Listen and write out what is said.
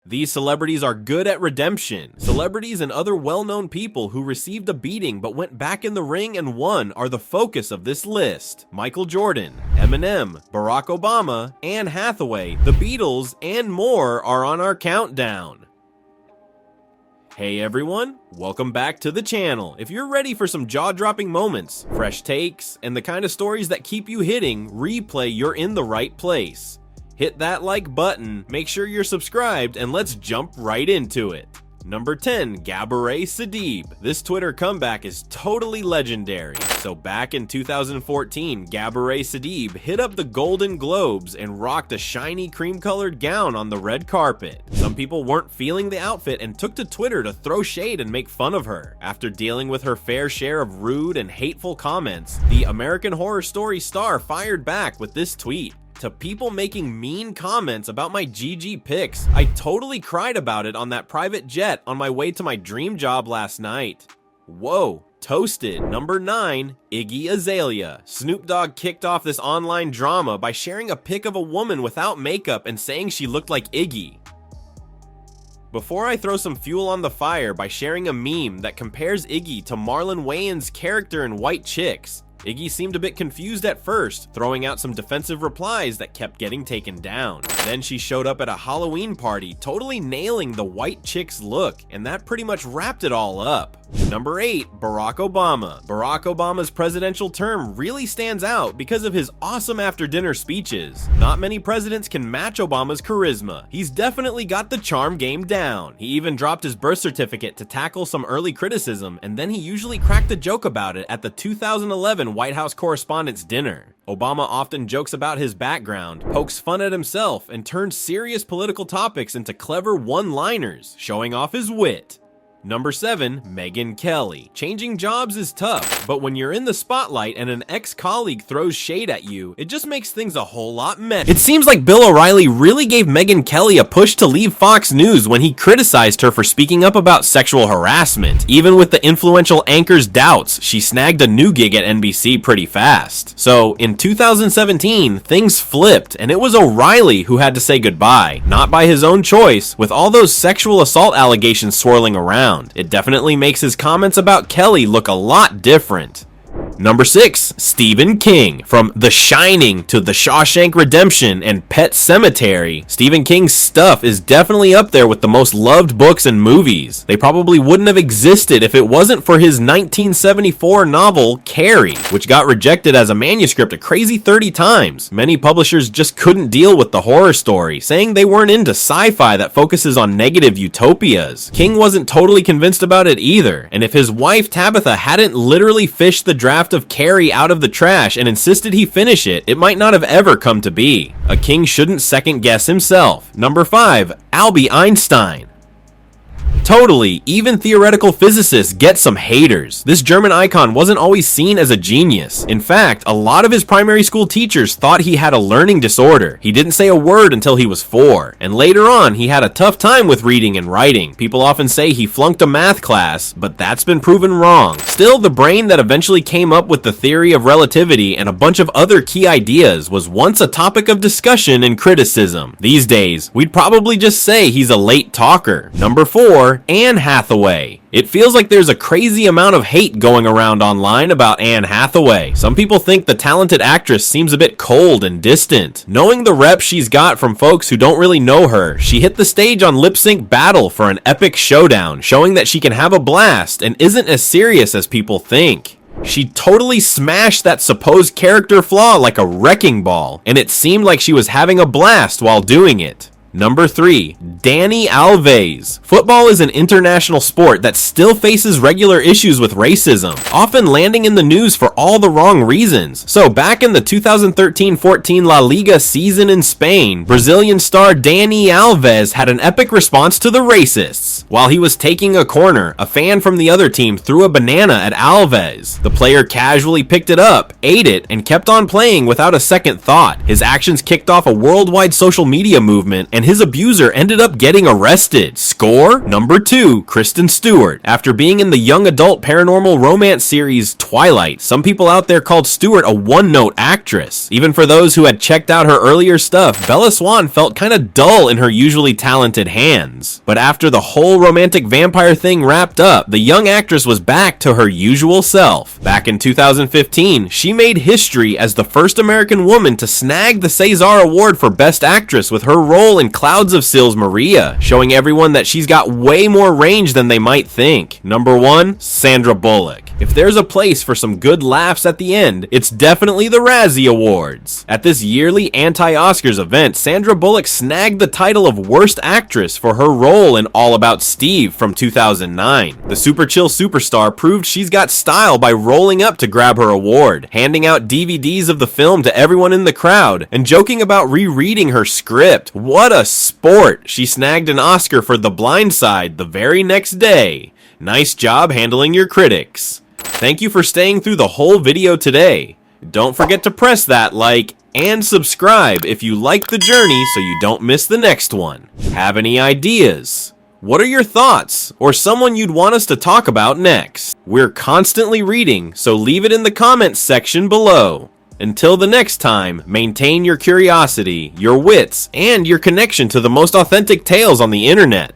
These celebrities are good at redemption. Celebrities and other well-known people who received a beating but went back in the ring and won are the focus of this list. Michael Jordan, Eminem, Barack Obama, Anne Hathaway, the Beatles, and more are on our countdown. Hey everyone, welcome back to the channel. If you're ready for some jaw-dropping moments, fresh takes, and the kind of stories that keep you hitting replay, you're in the right place. Hit that like button, make sure you're subscribed, and let's jump right into it. Number 10, Gabourey Sidibe. This Twitter comeback is totally legendary. So back in 2014, Gabourey Sidibe hit up the Golden Globes and rocked a shiny cream-colored gown on the red carpet. Some people weren't feeling the outfit and took to Twitter to throw shade and make fun of her. After dealing with her fair share of rude and hateful comments, the American Horror Story star fired back with this tweet. To people making mean comments about my GG pics, I totally cried about it on that private jet on my way to my dream job last night. Whoa, toasted. Number 9, Iggy Azalea. Snoop Dogg kicked off this online drama by sharing a pic of a woman without makeup and saying she looked like Iggy. Before I throw some fuel on the fire by sharing a meme that compares Iggy to Marlon Wayans' character in White Chicks, Iggy seemed a bit confused at first, throwing out some defensive replies that kept getting taken down. Then she showed up at a Halloween party, totally nailing the White Chicks look, and that pretty much wrapped it all up. Number 8, Barack Obama. Barack Obama's presidential term really stands out because of his awesome after-dinner speeches. Not many presidents can match Obama's charisma. He's definitely got the charm game down. He even dropped his birth certificate to tackle some early criticism, and then he usually cracked a joke about it at the 2011 White House Correspondents' Dinner. Obama often jokes about his background, pokes fun at himself, and turns serious political topics into clever one-liners, showing off his wit. Number 7, Megyn Kelly. Changing jobs is tough, but when you're in the spotlight and an ex-colleague throws shade at you, it just makes things a whole lot messier. It seems like Bill O'Reilly really gave Megyn Kelly a push to leave Fox News when he criticized her for speaking up about sexual harassment. Even with the influential anchor's doubts, she snagged a new gig at NBC pretty fast. So, in 2017, things flipped, and it was O'Reilly who had to say goodbye, not by his own choice, with all those sexual assault allegations swirling around. It definitely makes his comments about Kelly look a lot different. Number 6, Stephen King. From The Shining to The Shawshank Redemption and Pet Sematary, Stephen King's stuff is definitely up there with the most loved books and movies. They probably wouldn't have existed if it wasn't for his 1974 novel, Carrie, which got rejected as a manuscript a crazy 30 times. Many publishers just couldn't deal with the horror story, saying they weren't into sci-fi that focuses on negative utopias. King wasn't totally convinced about it either, and if his wife Tabitha hadn't literally fished the draft of Carrie out of the trash and insisted he finish it, it might not have ever come to be. A king shouldn't second guess himself. Number 5, Albie Einstein. Totally, even theoretical physicists get some haters. This German icon wasn't always seen as a genius. In fact, a lot of his primary school teachers thought he had a learning disorder. He didn't say a word until he was 4, and later on he had a tough time with reading and writing. People often say he flunked a math class, but that's been proven wrong. Still, the brain that eventually came up with the theory of relativity and a bunch of other key ideas was once a topic of discussion and criticism. These days, we'd probably just say he's a late talker. Number 4, Anne Hathaway. It feels like there's a crazy amount of hate going around online about Anne Hathaway. Some people think the talented actress seems a bit cold and distant. Knowing the rep she's got from folks who don't really know her, she hit the stage on Lip Sync Battle for an epic showdown, showing that she can have a blast and isn't as serious as people think. She totally smashed that supposed character flaw like a wrecking ball, and it seemed like she was having a blast while doing it. Number 3, Dani Alves. Football is an international sport that still faces regular issues with racism, often landing in the news for all the wrong reasons. So back in the 2013-14 La Liga season in Spain, Brazilian star Dani Alves had an epic response to the racists. While he was taking a corner, a fan from the other team threw a banana at Alves. The player casually picked it up, ate it, and kept on playing without a second thought. His actions kicked off a worldwide social media movement, and his abuser ended up getting arrested. Score number 2, Kristen Stewart. After being in the young adult paranormal romance series Twilight, some people out there called Stewart a one-note actress. Even for those who had checked out her earlier stuff, Bella Swan felt kinda dull in her usually talented hands. But after the whole romantic vampire thing wrapped up, the young actress was back to her usual self. Back in 2015, she made history as the first American woman to snag the César Award for Best Actress with her role in Clouds of Sils Maria, showing everyone that she's got way more range than they might think. Number 1, Sandra Bullock. If there's a place for some good laughs at the end, it's definitely the Razzie Awards. At this yearly anti-Oscars event, Sandra Bullock snagged the title of Worst Actress for her role in All About Steve from 2009. The super chill superstar proved she's got style by rolling up to grab her award, handing out DVDs of the film to everyone in the crowd, and joking about rereading her script. What a sport! She snagged an Oscar for The Blind Side the very next day. Nice job handling your critics. Thank you for staying through the whole video today. Don't forget to press that like and subscribe if you like the journey so you don't miss the next one. Have any ideas? What are your thoughts, or someone you'd want us to talk about next? We're constantly reading, so leave it in the comments section below. Until the next time, maintain your curiosity, your wits, and your connection to the most authentic tales on the internet.